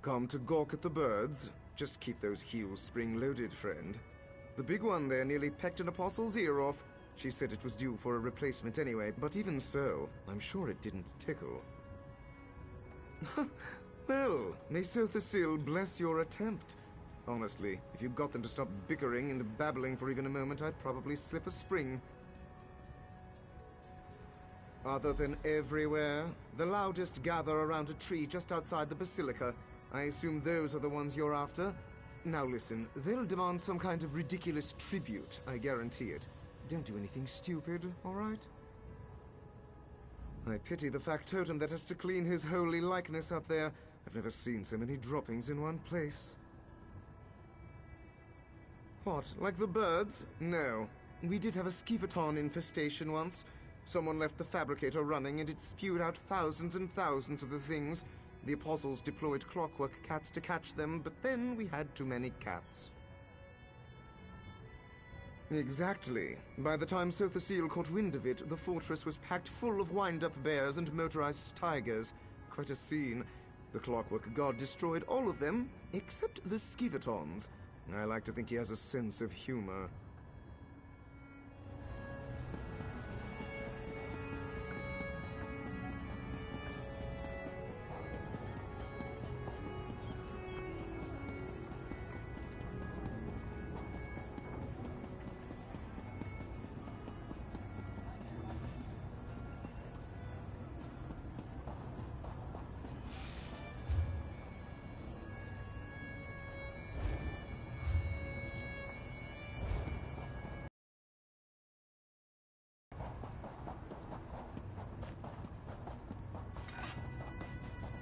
Come to gawk at the birds? Just keep those heels spring-loaded, friend. The big one there nearly pecked an apostle's ear off. She said it was due for a replacement anyway, but even so, I'm sure it didn't tickle. Well, may Sothasil bless your attempt. Honestly, if you got them to stop bickering and babbling for even a moment, I'd probably slip a spring. Other than everywhere, the loudest gather around a tree just outside the basilica. I assume those are the ones you're after? Now listen, they'll demand some kind of ridiculous tribute, I guarantee it. Don't do anything stupid, alright? I pity the factotum that has to clean his holy likeness up there. I've never seen so many droppings in one place. What, like the birds? No. We did have a skeevaton infestation once. Someone left the fabricator running and it spewed out thousands and thousands of the things. The apostles deployed Clockwork cats to catch them, but then we had too many cats. Exactly. By the time Sothasil caught wind of it, the fortress was packed full of wind-up bears and motorized tigers. Quite a scene. The Clockwork god destroyed all of them, except the skeevatons. I like to think he has a sense of humor.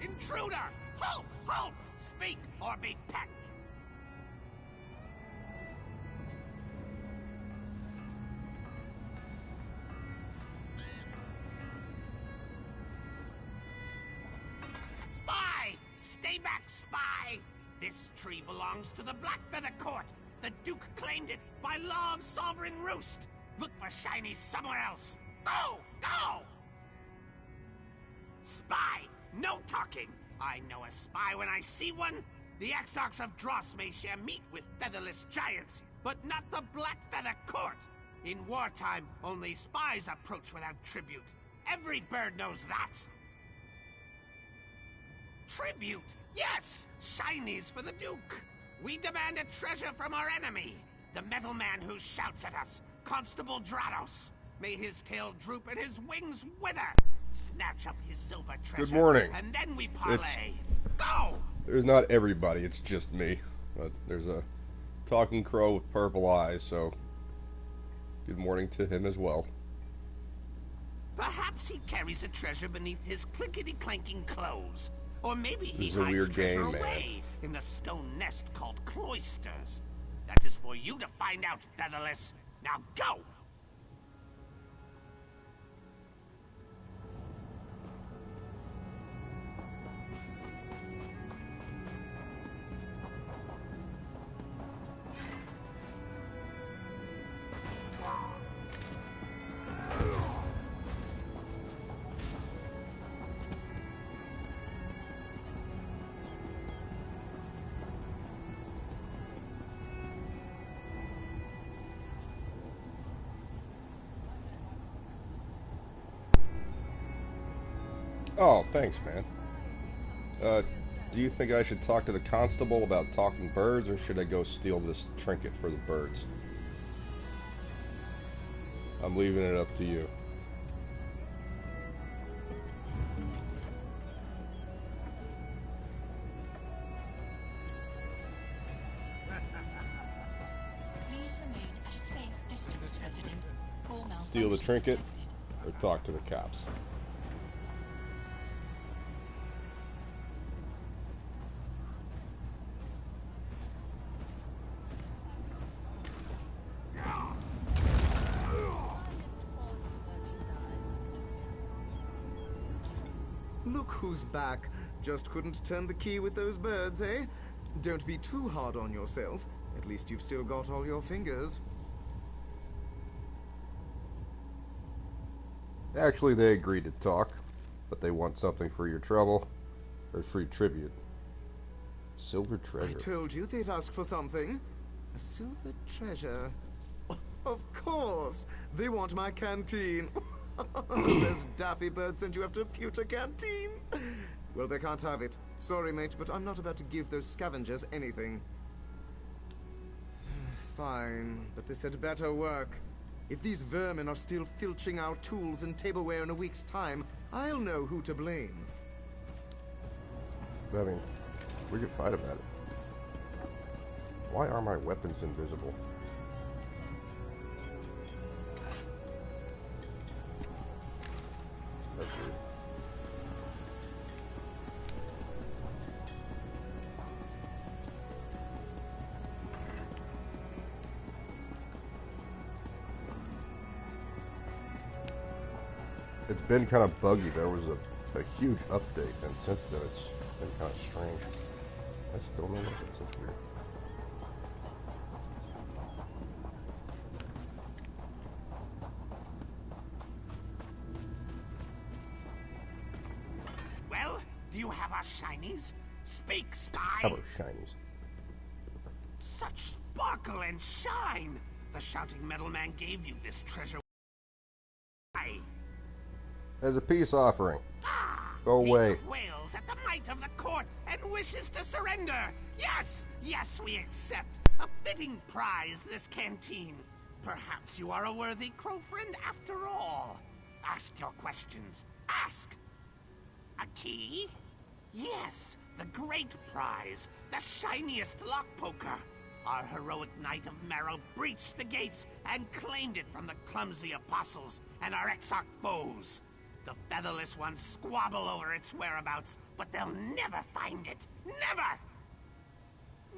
Intruder! Halt! Halt! Speak or be pecked! Spy! Stay back, spy! This tree belongs to the Blackfeather Court. The Duke claimed it by law of sovereign roost. Look for Shiny somewhere else. Go! Go! Spy! No talking! I know a spy when I see one! The Exarchs of Dross may share meat with featherless giants, but not the Blackfeather Court! In wartime, only spies approach without tribute. Every bird knows that! Tribute! Yes! Shinies for the Duke! We demand a treasure from our enemy! The metal man who shouts at us, Constable Drados! May his tail droop and his wings wither! Snatch up his silver treasure. Good morning. And then we parlay. Go! There's not everybody, it's just me. But there's a talking crow with purple eyes, so good morning to him as well. Perhaps he carries a treasure beneath his clinkety-clanking clothes. Or maybe he This is a hides weird treasure game, man. away in the stone nest called cloisters. That is for you to find out, Featherless. Now go! Oh, thanks, man. Do you think I should talk to the constable about talking birds, or should I go steal this trinket for the birds? I'm leaving it up to you. Steal the trinket, or talk to the cops? Look who's back. Just couldn't turn the key with those birds, eh? Don't be too hard on yourself. At least you've still got all your fingers. Actually, they agreed to talk, but they want something for your trouble. Or free tribute. Silver I treasure. told you they'd ask for something. A silver treasure. Of course! They want my canteen. Those daffy birds sent you after a pewter canteen. Well, they can't have it. Sorry, mate, but I'm not about to give those scavengers anything. Fine, but this had better work. If these vermin are still filching our tools and tableware in a week's time, I'll know who to blame. I mean, we could fight about it. Why are my weapons invisible? That's weird. It's been kind of buggy. There was a huge update, and since then it's been kind of strange. I still know what's so weird. Well, do you have our shinies? Speak, spy! How about shinies? Such sparkle and shine! The shouting metal man gave you this treasure. Why? As a peace offering. Go away. He quails at the might of the court and wishes to surrender. Yes, yes, we accept. A fitting prize, this canteen. Perhaps you are a worthy crow friend after all. Ask your questions. Ask. A key? Yes, the great prize. The shiniest lock poker. Our heroic knight of Marrow breached the gates and claimed it from the clumsy apostles and our exarch foes. The featherless ones squabble over its whereabouts, but they'll never find it. Never!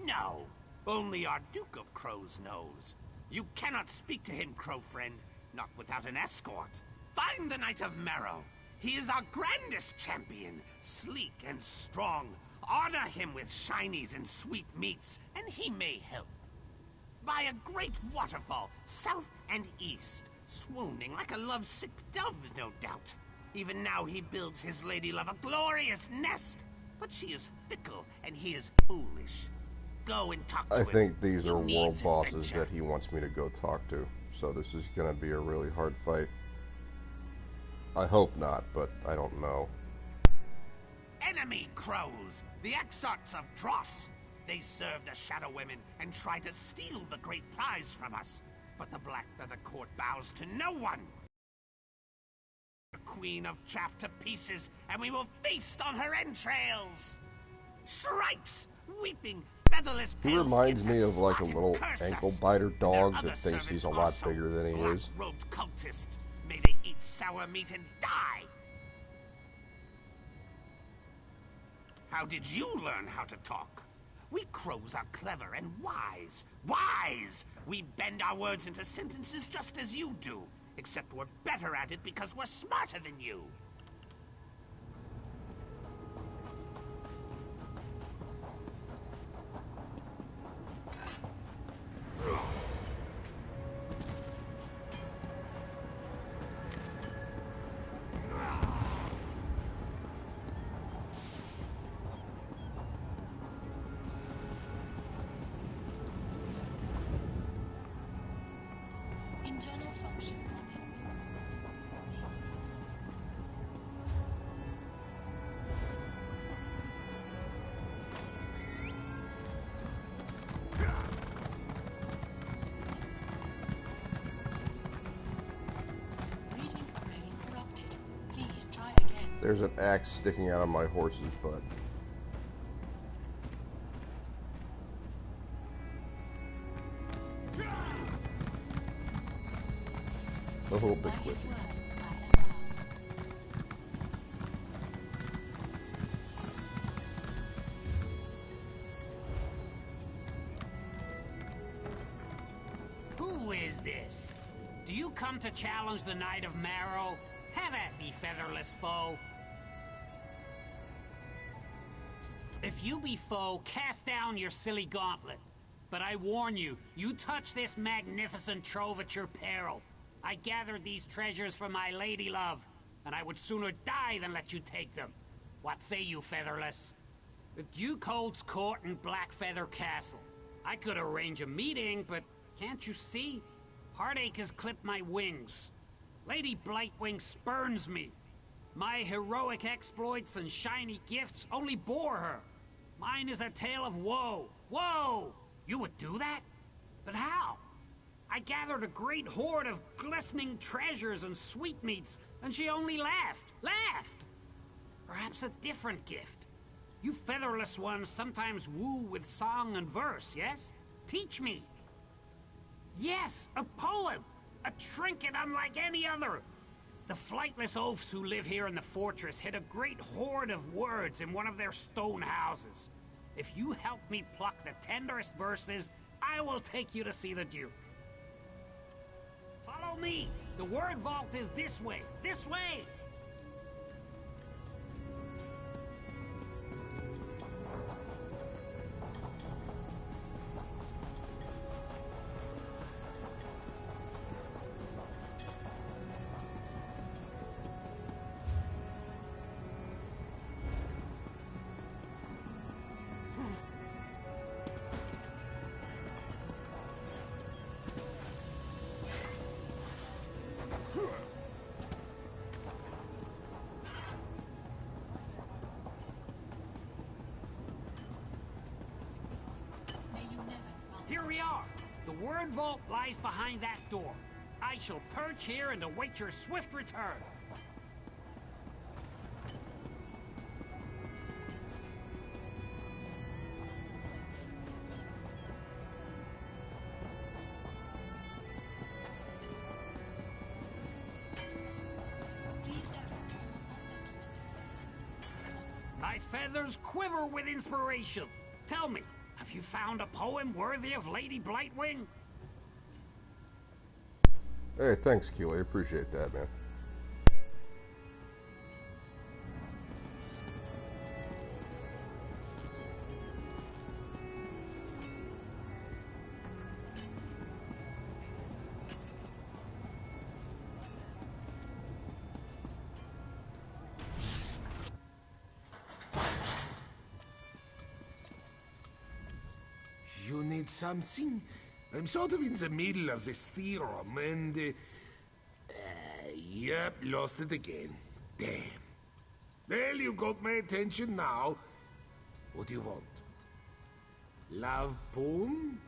No, only our Duke of Crows knows. You cannot speak to him, crow friend, not without an escort. Find the Knight of Marrow. He is our grandest champion, sleek and strong. Honor him with shinies and sweet meats, and he may help. By a great waterfall, south and east, swooning like a lovesick dove, no doubt. Even now he builds his lady love a glorious nest, but she is fickle and he is foolish. Go and talk to him. I think these He are world needs bosses adventure. that he wants me to go talk to, so this is gonna be a really hard fight. I hope not, but I don't know. Enemy crows, the exarchs of Dross. They serve the Shadow Women and try to steal the great prize from us. But the Black Feather Court bows to no one. The Queen of Chaff to pieces, and we will feast on her entrails. Shrikes, weeping, featherless He pale reminds skins me that of like a spot and little curse ankle us. biter And their dog other that thinks he's a servants lot also bigger than he is. black-robed cultists. May they eat sour meat and die. How did you learn how to talk? We crows are clever and wise. Wise! We bend our words into sentences just as you do. Except we're better at it because we're smarter than you. Internal function running. Reading array corrupted. Please try again. There's an axe sticking out of my horse's butt. A little bit By his glitchy. word, I am bound. Who is this? Do you come to challenge the Knight of Marrow? Have at me, featherless foe. If you be foe, cast down your silly gauntlet. But I warn you, you touch this magnificent trove at your peril. I gathered these treasures for my lady love, and I would sooner die than let you take them. What say you, featherless? The Duke holds court in Blackfeather Castle. I could arrange a meeting, but can't you see? Heartache has clipped my wings. Lady Blightwing spurns me. My heroic exploits and shiny gifts only bore her. Mine is a tale of woe. Woe! You would do that? But how? I gathered a great hoard of glistening treasures and sweetmeats, and she only laughed. Laughed! Perhaps a different gift. You featherless ones sometimes woo with song and verse, yes? Teach me. Yes, a poem! A trinket unlike any other! The flightless oafs who live here in the fortress hid a great hoard of words in one of their stone houses. If you help me pluck the tenderest verses, I will take you to see the Duke. Follow me! The word vault is this way! This way! Here we are. The word vault lies behind that door. I shall perch here and await your swift return. My feathers quiver with inspiration. Tell me, have you found a poem worthy of Lady Blightwing? Hey, thanks, Keely. I appreciate that, man. You need something? I'm sort of in the middle of this theorem, and... yep, lost it again. Damn. Well, you got my attention now. What do you want? Love poem?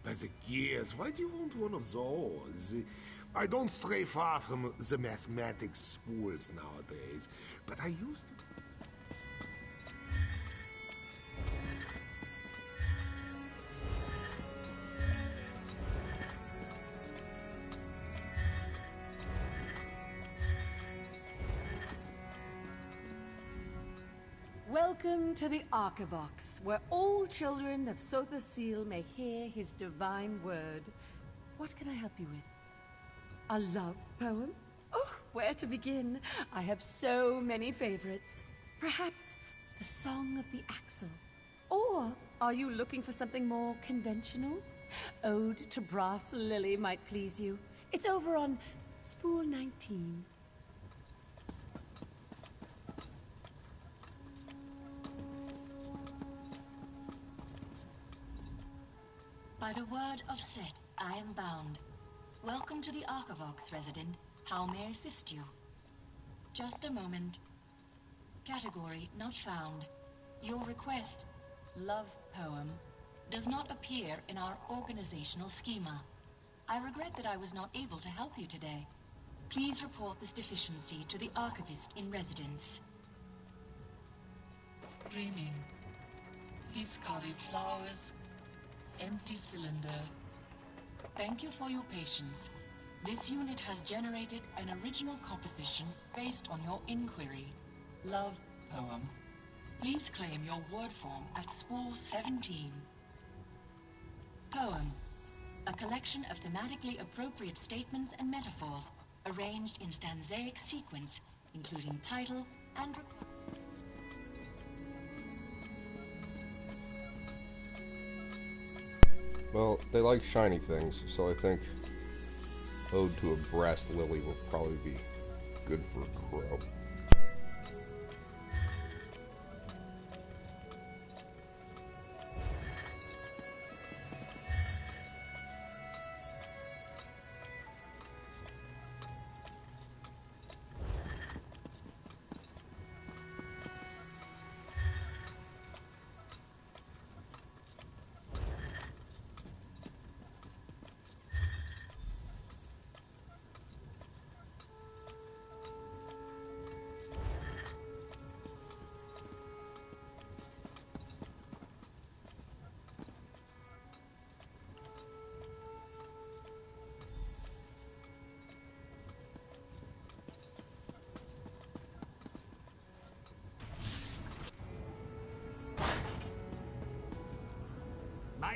By the gears, why do you want one of those? I don't stray far from the mathematics spools nowadays, but I used to... Welcome to the Archivox, where all children of Sotha Seal may hear his divine word. What can I help you with? A love poem? Oh, where to begin? I have so many favorites. Perhaps the Song of the Axle. Or are you looking for something more conventional? Ode to Brass Lily might please you. It's over on spool 19. By the word of Set, I am bound. Welcome to the Archivox, resident. How may I assist you? Just a moment. Category not found. Your request, love poem, does not appear in our organizational schema. I regret that I was not able to help you today. Please report this deficiency to the archivist in residence. Dreaming. Discarded flowers. Empty cylinder. Thank you for your patience. This unit has generated an original composition based on your inquiry. Love poem. Please claim your word form at spool 17. Poem. A collection of thematically appropriate statements and metaphors arranged in stanzaic sequence, including title and... Well, they like shiny things, so I think Ode to a Brass Lily will probably be good for Crow.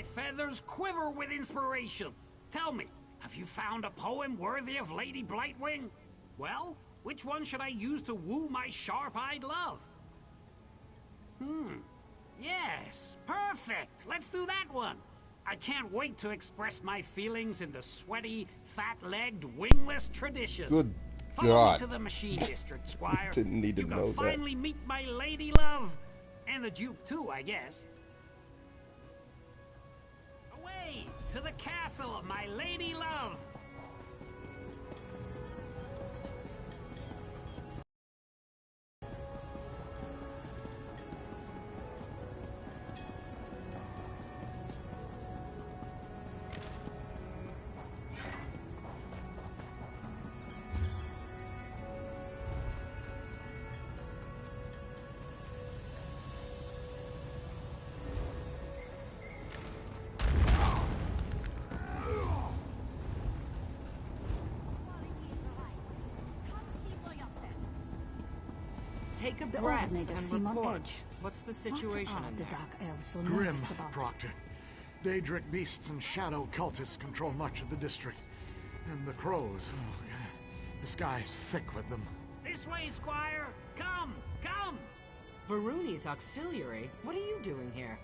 feathers quiver with inspiration. Tell me, have you found a poem worthy of Lady Blightwing? Well, which one should I use to woo my sharp-eyed love? Yes, perfect. Let's do that one. I can't wait to express my feelings in the sweaty, fat-legged, wingless tradition. Good Follow God. me to the machine district, Squire. Didn't need to you know can that. finally meet my lady love. And the Duke, too, I guess. Away to the castle of my lady love. Take a breath and report. What's the situation in there? Grim, Proctor. Daedric beasts and shadow cultists control much of the district. And the crows. Oh, the sky's thick with them. This way, Squire. Come, come. Varuni's auxiliary? What are you doing here?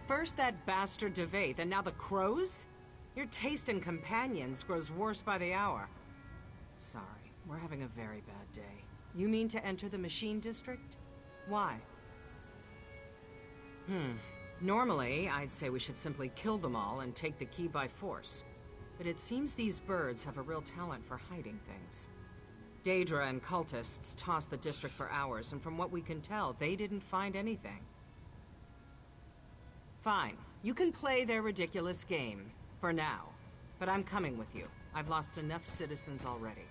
First that bastard Devaith, and now the crows? Your taste in companions grows worse by the hour. Sorry, we're having a very bad day. You mean to enter the machine district? Why? Normally, I'd say we should simply kill them all and take the key by force. But it seems these birds have a real talent for hiding things. Daedra and cultists tossed the district for hours, and from what we can tell, they didn't find anything. Fine. You can play their ridiculous game. For now. But I'm coming with you. I've lost enough citizens already.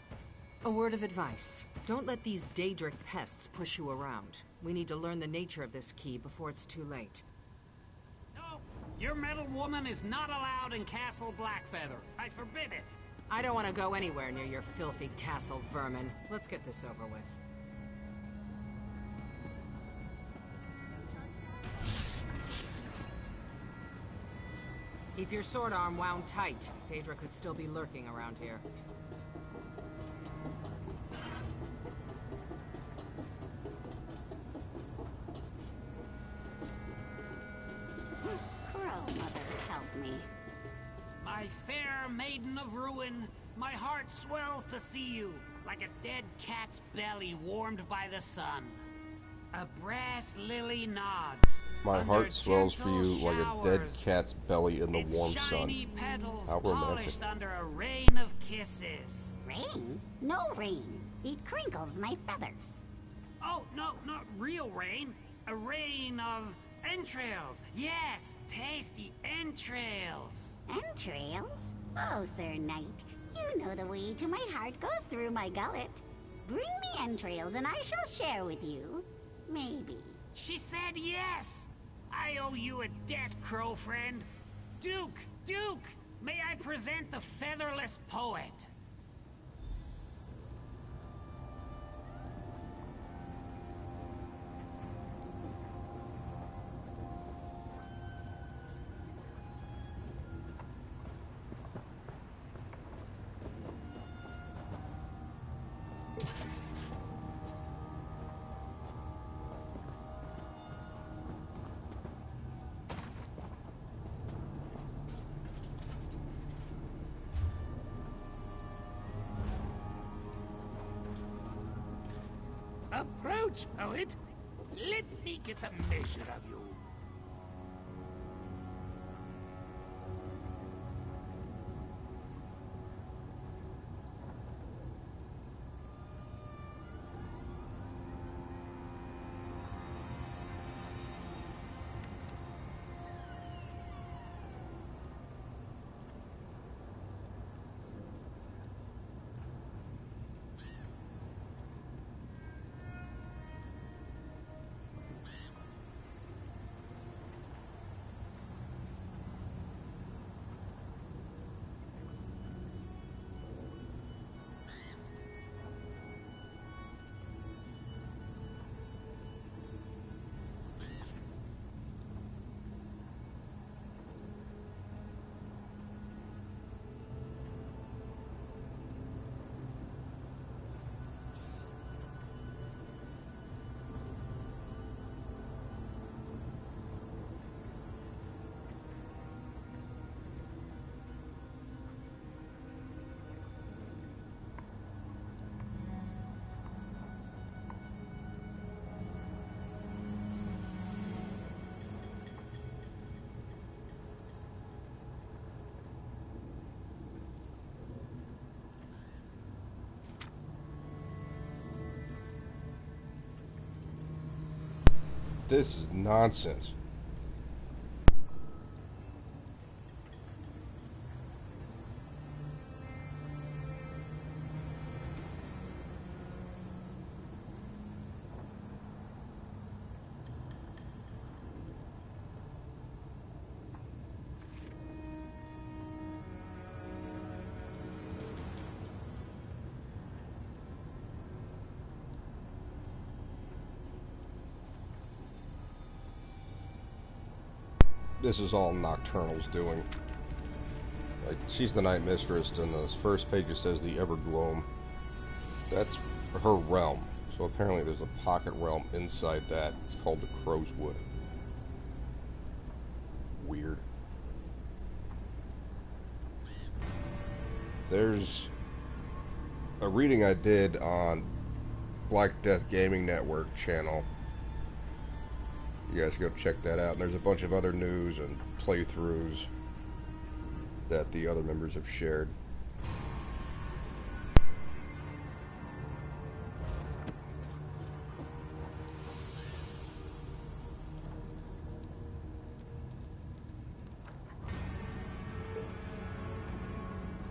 A word of advice. Don't let these Daedric pests push you around. We need to learn the nature of this key before it's too late. No, your metal woman is not allowed in Castle Blackfeather. I forbid it. I don't want to go anywhere near your filthy castle vermin. Let's get this over with. Keep your sword arm wound tight. Daedra could still be lurking around here. Crow Mother, help me. My fair maiden of ruin, my heart swells to see you, like a dead cat's belly warmed by the sun. A brass lily nods. My under heart swells for gentle you like a dead showers. cat's belly in the Its warm sun. shiny petals How romantic. polished under a rain of kisses. Rain? No rain. It crinkles my feathers. Oh, no, not real rain. A rain of entrails. Yes, tasty entrails. Entrails? Oh, Sir Knight, you know the way to my heart goes through my gullet. Bring me entrails and I shall share with you. Maybe. She said yes. I owe you a debt, crow friend. Duke, Duke, may I present the featherless poet? Approach, poet. Let me get a measure of you. This is nonsense. This is all Nocturnal's doing. Like, she's the Night Mistress, and the first page it says the Evergloam. That's her realm. So apparently there's a pocket realm inside that. It's called the Crow's Wood. Weird. There's a reading I did on Black Death Gaming Network channel. You guys go check that out. And there's a bunch of other news and playthroughs that the other members have shared.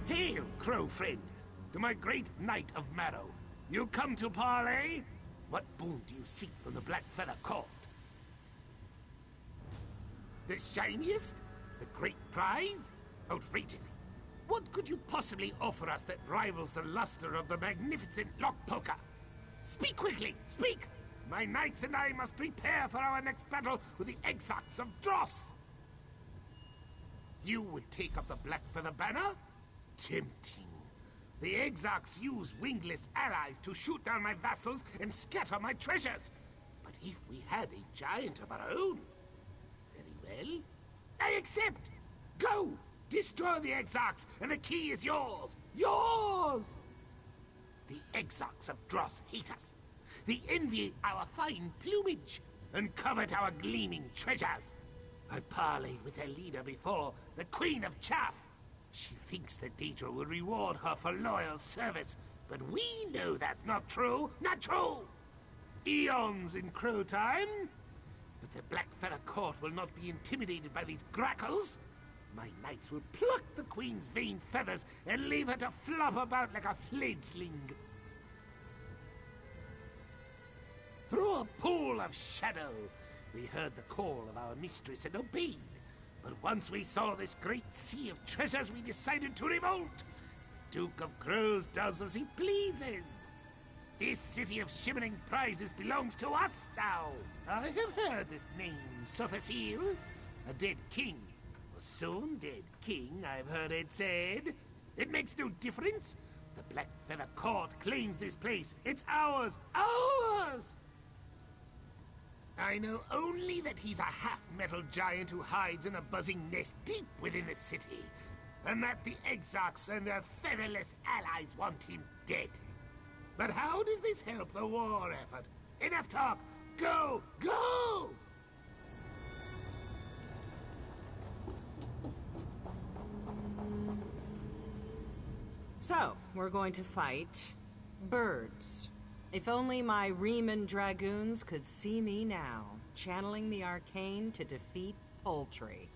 Hail, Crow friend, to my great knight of Marrow. You come to parley? What boon do you seek from the Black Feather Court? The shiniest? The great prize? Outrageous. What could you possibly offer us that rivals the luster of the magnificent Lockpoker? Speak quickly, speak! My knights and I must prepare for our next battle with the Exarchs of Dross. You would take up the Black Feather banner? Tempting. The Exarchs use wingless allies to shoot down my vassals and scatter my treasures. But if we had a giant of our own... Well, I accept! Go! Destroy the Exarchs, and the key is yours! Yours! The Exarchs of Dross hate us. They envy our fine plumage, and covet our gleaming treasures. I parleyed with their leader before, the Queen of Chaff. She thinks that Daedra will reward her for loyal service, but we know that's not true! Not true! Eons in Crow time. But the Black Feather Court will not be intimidated by these grackles. My knights will pluck the Queen's vain feathers and leave her to flop about like a fledgling. Through a pool of shadow, we heard the call of our mistress and obeyed. But once we saw this great sea of treasures, we decided to revolt. The Duke of Crows does as he pleases. This city of shimmering prizes belongs to us now. I have heard this name, Sothasil. A dead king. A soon dead king, I've heard it said. It makes no difference. The Black Feather Court claims this place. It's ours. Ours! I know only that he's a half-metal giant who hides in a buzzing nest deep within the city. And that the Exarchs and their featherless allies want him dead. But how does this help the war effort? Enough talk! Go! Go! So, we're going to fight birds. If only my Riemann Dragoons could see me now, channeling the arcane to defeat poultry.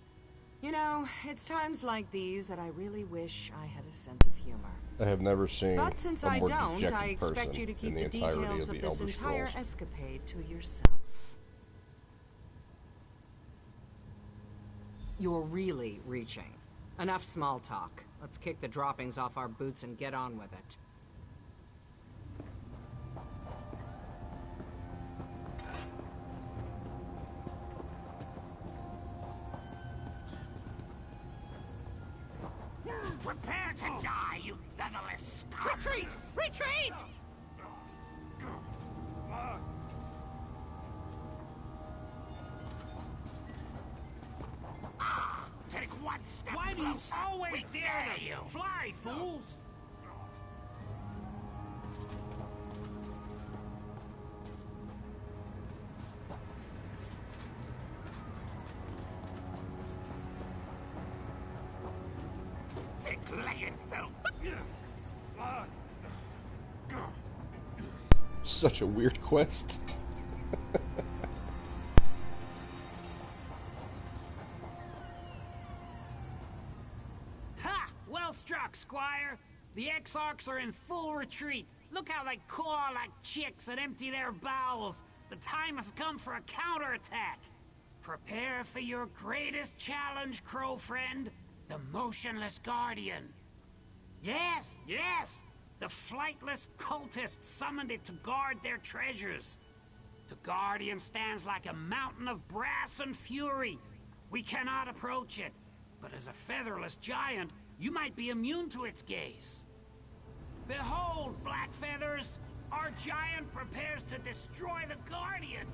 You know, it's times like these that I really wish I had a sense of humor. I have never seen But since a I more don't, dejected I expect you to person in keep the the entirety details of of the this Elder entire Scrolls. escapade to yourself. You're really reaching. Enough small talk. Let's kick the droppings off our boots and get on with it. Prepare to die, you featherless scum! Retreat! Retreat! Take one step Why do you closer. always We dare dare to you? fly, fools? Thick-legged filth! Such a weird quest. Well struck, Squire. The Exarchs are in full retreat. Look how they caw like chicks and empty their bowels. The time has come for a counterattack. Prepare for your greatest challenge, Crow friend. The Motionless Guardian. Yes, yes! The flightless cultists summoned it to guard their treasures. The Guardian stands like a mountain of brass and fury. We cannot approach it. But as a featherless giant, you might be immune to its gaze. Behold, Black Feathers! Our giant prepares to destroy the Guardian!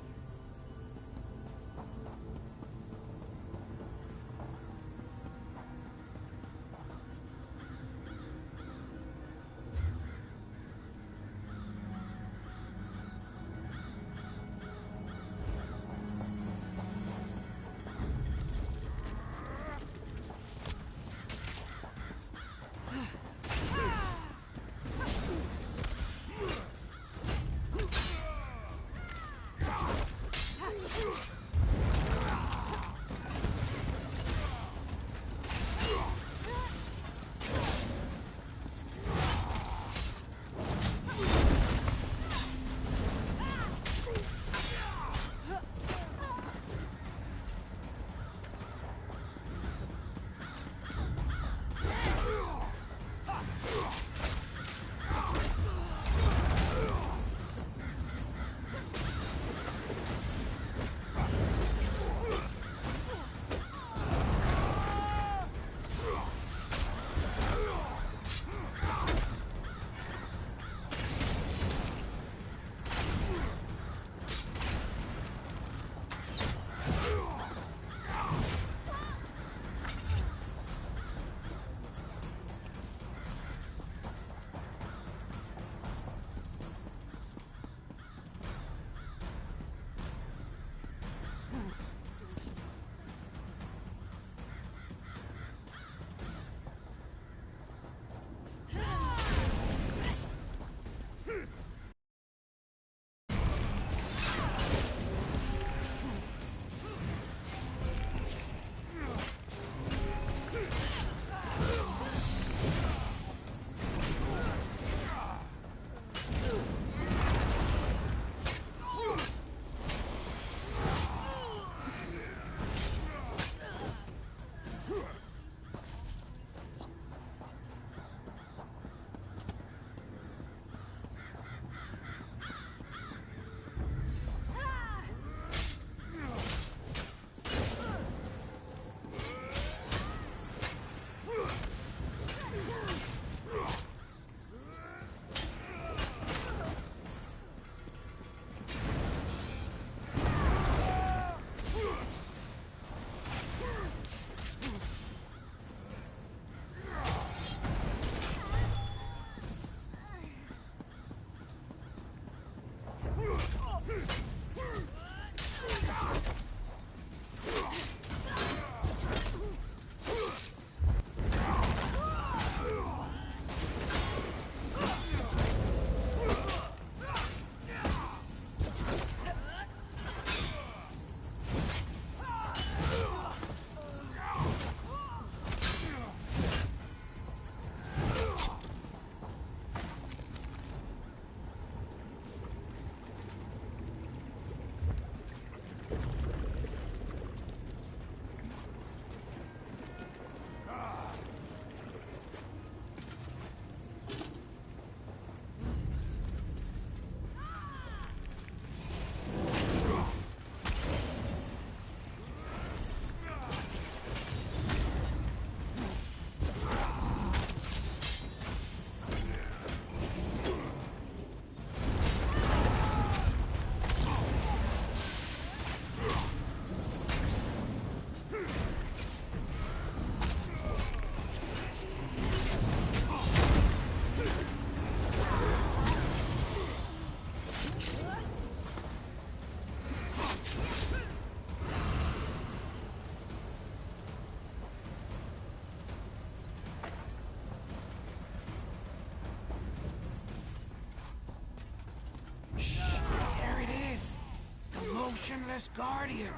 Motionless Guardian.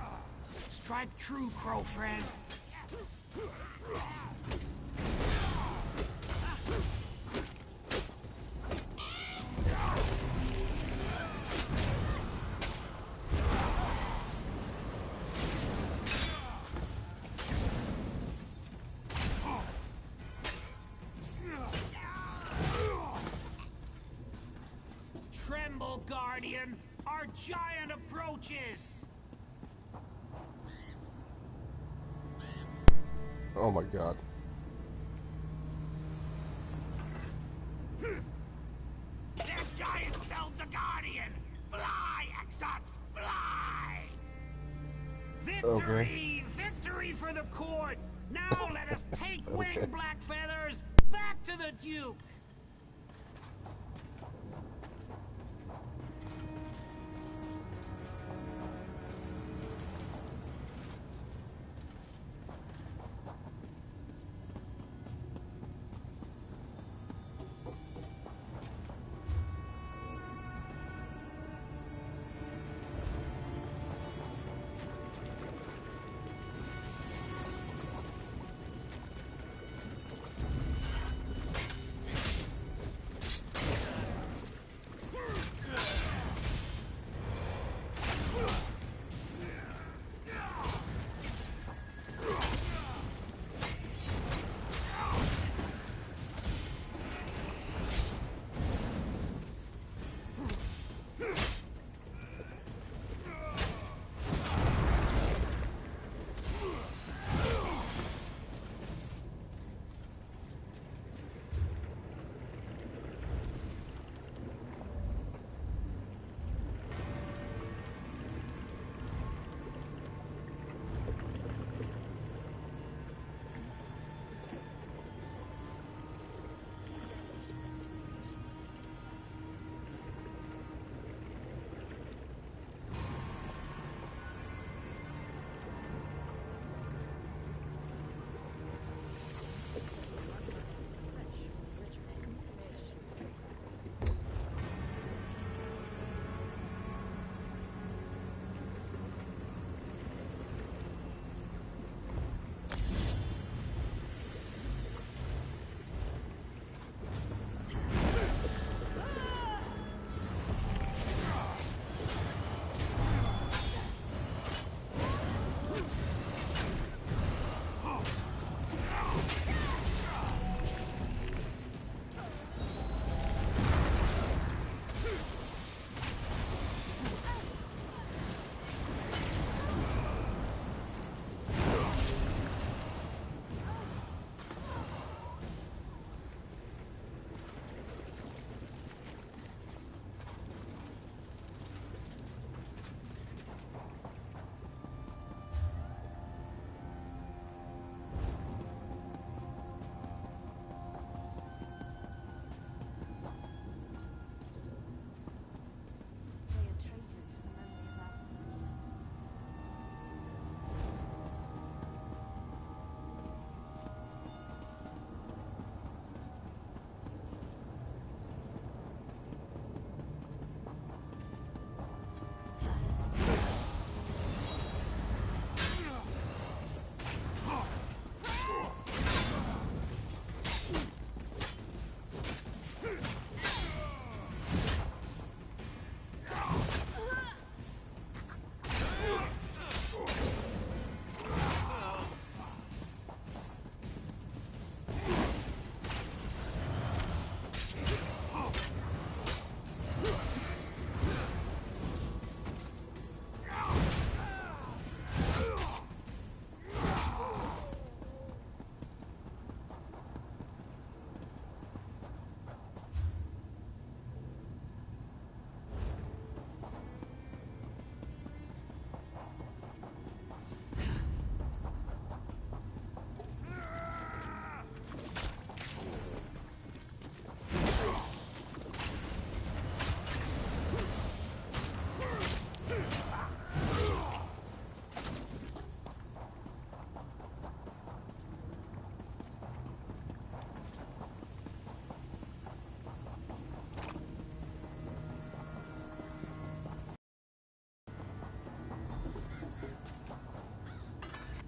Strike true, Crow friend. Guardian! Our giant approaches! Oh my god. Their giant felled the Guardian! Fly, Exots, fly! Victory! Victory for the court! Now let us take wing, Black Feathers! Back to the Duke!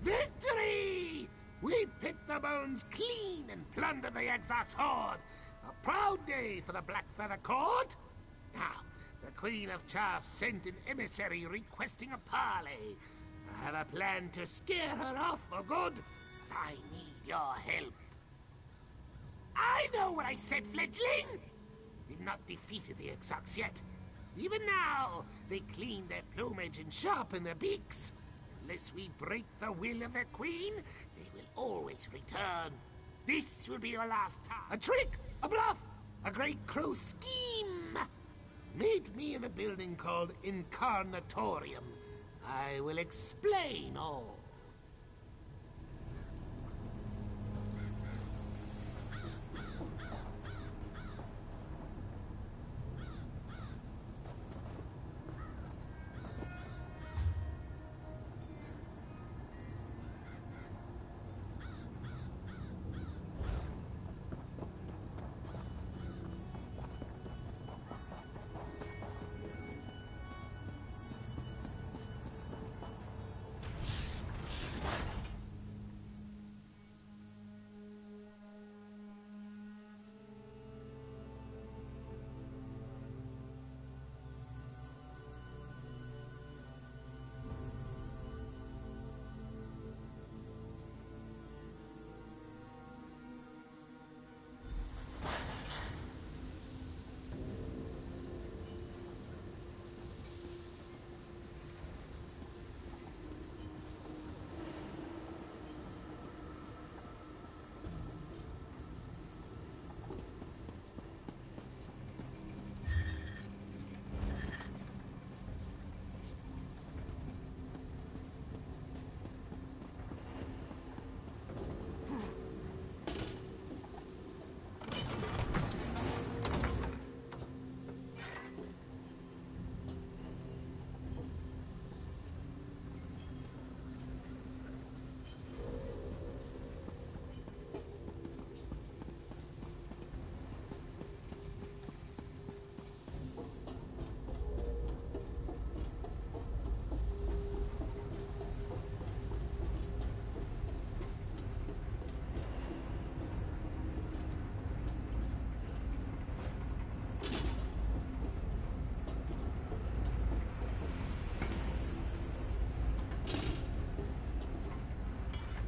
Victory! We picked the bones clean and plundered the Exarch's hoard. A proud day for the Blackfeather Court. Now, the Queen of Chaff sent an emissary requesting a parley. I have a plan to scare her off for good. I need your help. I know what I said, fledgling! We've not defeated the Exarchs yet. Even now, they clean their plumage and sharpen their beaks. Unless we break the will of the Queen, they will always return. This will be your last time. A trick, a bluff, a great crow scheme. Meet me in a building called Incarnatorium. I will explain all.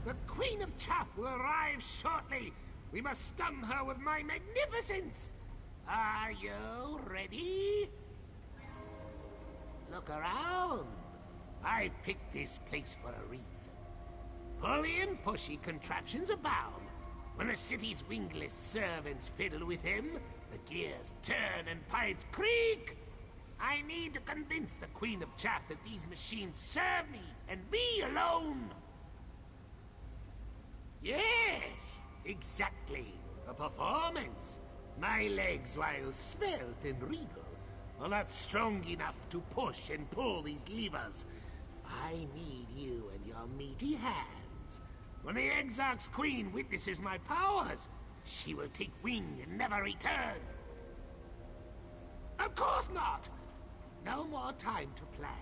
The Queen of Chaff will arrive shortly. We must stun her with my magnificence. Are you ready? Look around. I picked this place for a reason. Pulley and pushy contraptions abound. When the city's wingless servants fiddle with him, the gears turn and pipes creak. I need to convince the Queen of Chaff that these machines serve me and me alone. Yes, exactly. A performance. My legs, while svelte and regal, are not strong enough to push and pull these levers. I need you and your meaty hands. When the Exarch's Queen witnesses my powers, she will take wing and never return. Of course not! No more time to plan.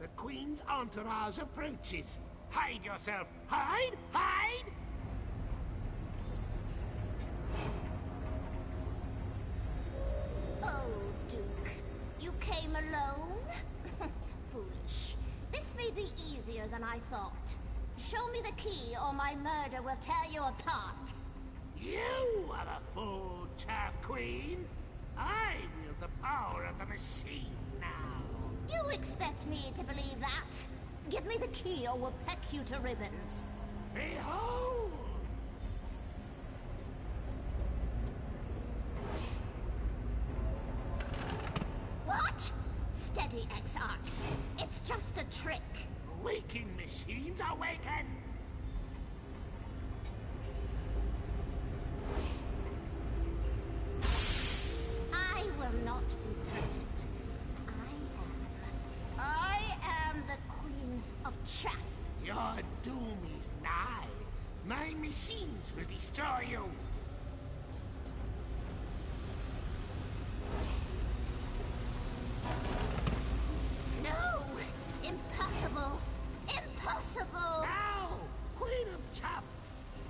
The Queen's entourage approaches. Hide yourself! Hide! Hide! Oh, Duke. You came alone? Foolish. This may be easier than I thought. Show me the key or my murder will tear you apart. You are the full Chaff Queen. I wield the power of the machines now. You expect me to believe that? Give me the key or we'll peck you to ribbons. Behold! What? Steady, Exarchs. It's just a trick. Waking machines awaken! I will not be threatened. I am the Queen of Chaff. Your doom is nigh. My machines will destroy you. No! Impossible! Impossible! Now, Queen of Chaff,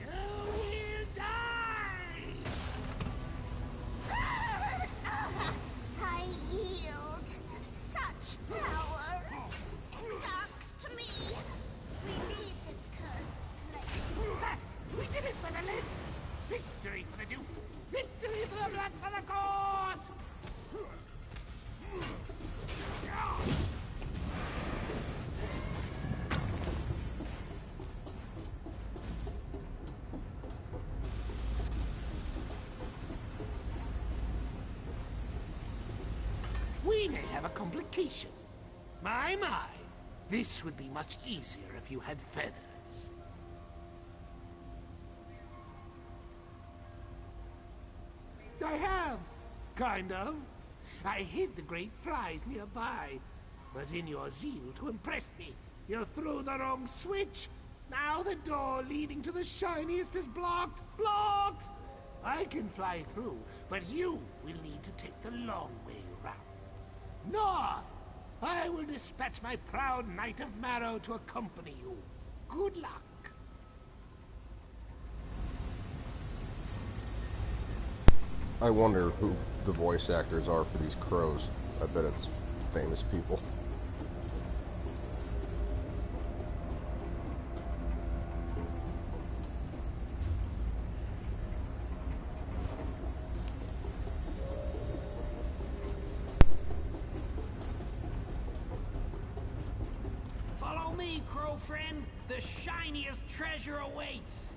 you will die! I yield. Such power. Exarchs to me. We leave this cursed place. Ha! We did it for the list! Victory for the Duke! Victory for the Black Feather Court! we may have a complication. My, this would be much easier if you had feathers. I have, kind of. I hid the great prize nearby, but in your zeal to impress me, you threw the wrong switch. Now the door leading to the shiniest is blocked. Blocked! I can fly through, but you will need to take the long way round. North! I will dispatch my proud Knight of Marrow to accompany you. Good luck. I wonder who the voice actors are for these crows. I bet it's famous people. Follow me, crow friend. The shiniest treasure awaits.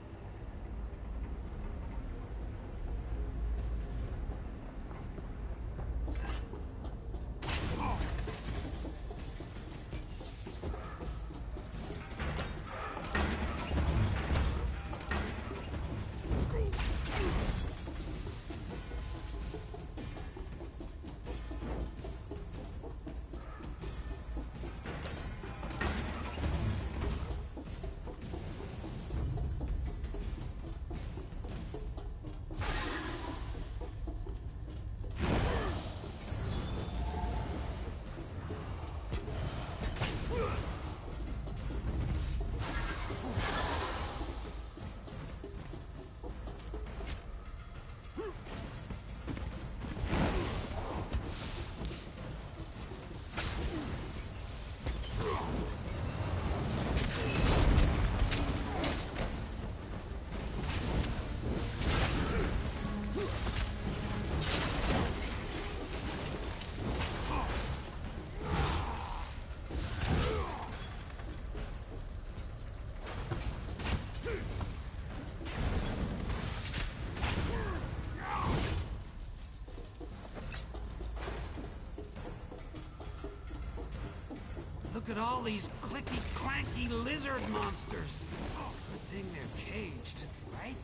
Look at all these clicky-clanky lizard monsters. Oh, good thing they're caged, right?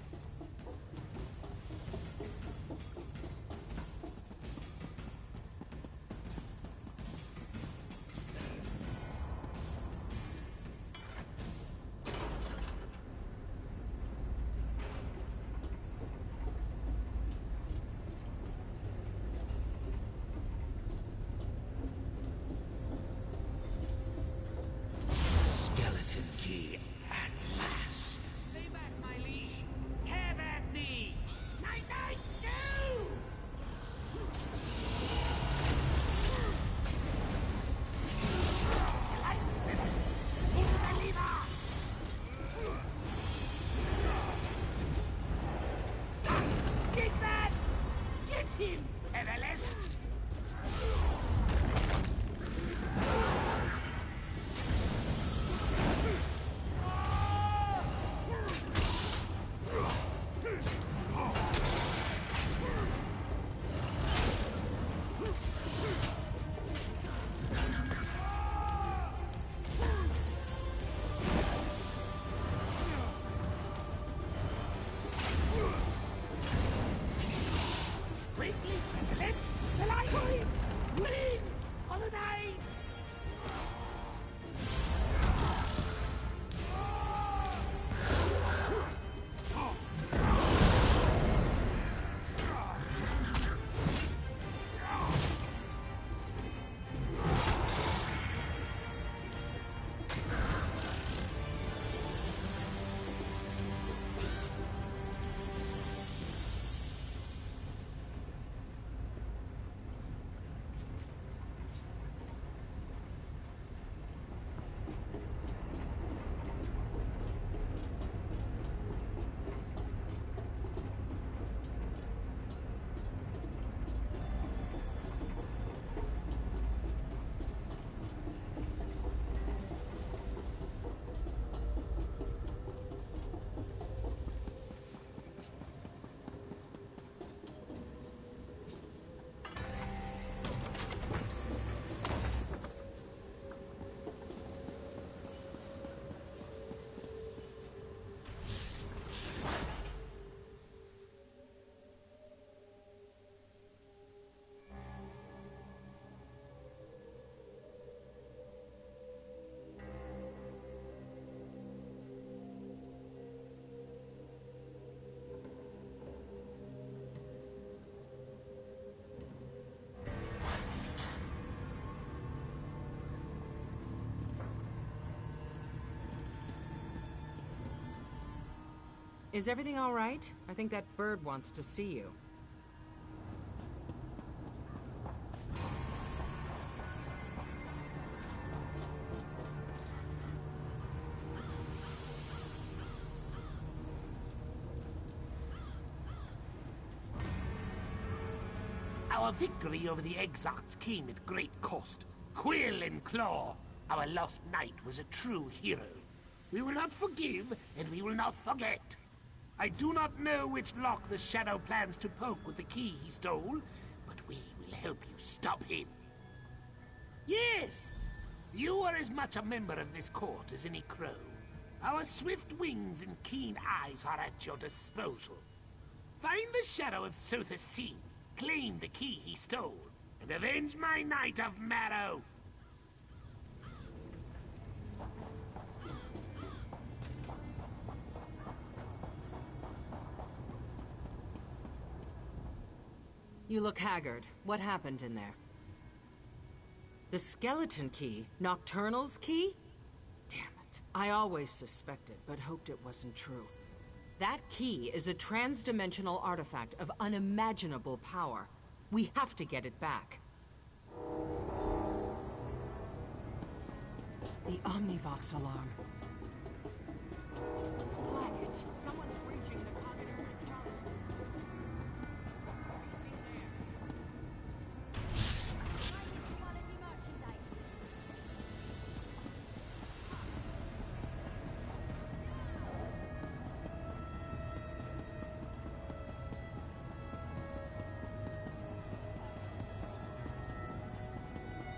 Key at last. Stay back, my liege. Have at thee. Night, no! Take that! Get him, featherless! Quickly, featherless! The Is everything all right? I think that bird wants to see you. Our victory over the Exarchs came at great cost. Quill and Claw, our lost knight, was a true hero. We will not forgive, and we will not forget. I do not know which lock the Shadow plans to poke with the key he stole, but we will help you stop him. Yes! You are as much a member of this court as any crow. Our swift wings and keen eyes are at your disposal. Find the Shadow of Sothis Seal, claim the key he stole, and avenge my Knight of Marrow! You look haggard. What happened in there? The skeleton key? Nocturnal's key? Damn it. I always suspected, but hoped it wasn't true. That key is a trans-dimensional artifact of unimaginable power. We have to get it back. The Omnivox alarm. Slack it. Someone's breaching the Cognitum Centralis.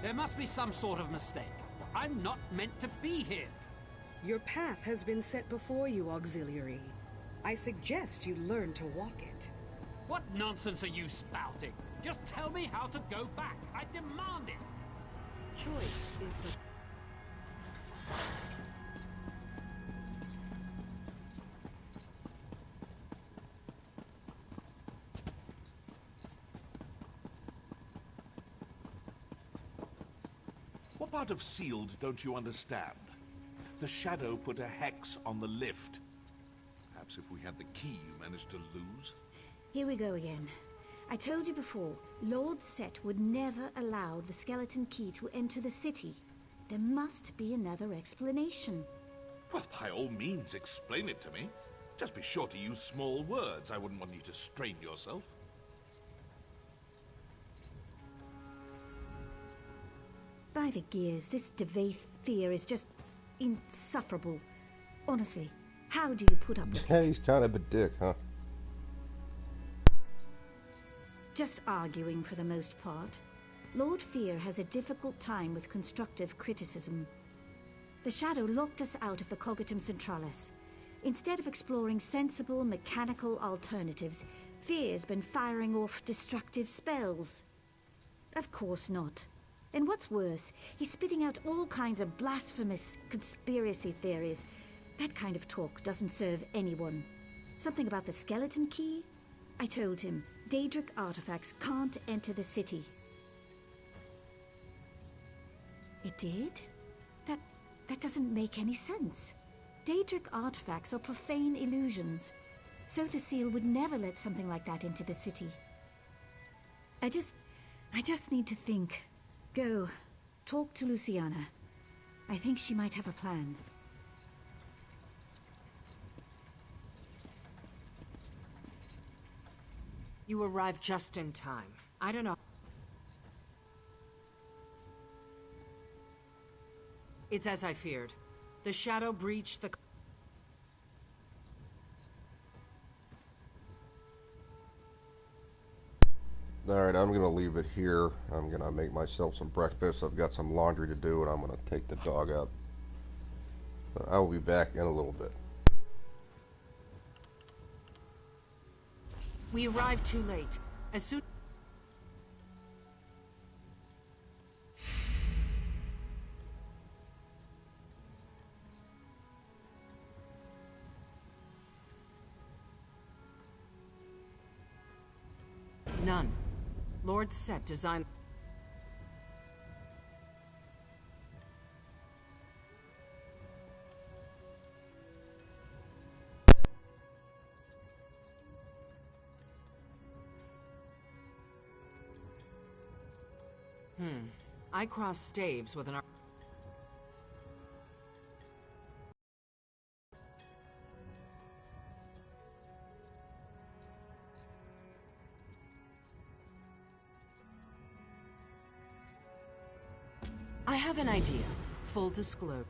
There must be some sort of mistake. I'm not meant to be here. Your path has been set before you, Auxiliary. I suggest you learn to walk it. What nonsense are you spouting? Just tell me how to go back. I demand it. Choice is but... What part of sealed don't you understand? The Shadow put a hex on the lift. Perhaps if we had the key you managed to lose? Here we go again. I told you before, Lord Set would never allow the skeleton key to enter the city. There must be another explanation. Well, by all means, explain it to me. Just be sure to use small words. I wouldn't want you to strain yourself. By the gears, this Devaith fear is just insufferable. Honestly, how do you put up with it? He's kind of a dick, huh? Just arguing for the most part. Lord Fear has a difficult time with constructive criticism. The Shadow locked us out of the Cognitum Centralis. Instead of exploring sensible mechanical alternatives, Fear's been firing off destructive spells. Of course not. And what's worse, he's spitting out all kinds of blasphemous conspiracy theories. That kind of talk doesn't serve anyone. Something about the skeleton key? I told him, Daedric artifacts can't enter the city. It did? That doesn't make any sense. Daedric artifacts are profane illusions. Sothis Seal would never let something like that into the city. I just need to think. Go. Talk to Luciana. I think she might have a plan. You arrived just in time. I don't know. It's as I feared. The Shadow breached the... Alright, I'm going to leave it here. I'm going to make myself some breakfast. I've got some laundry to do, and I'm going to take the dog out. But I will be back in a little bit. We arrived too late. As soon... None. Lord Set designed... I crossed staves with an... I have an idea. Full disclosure.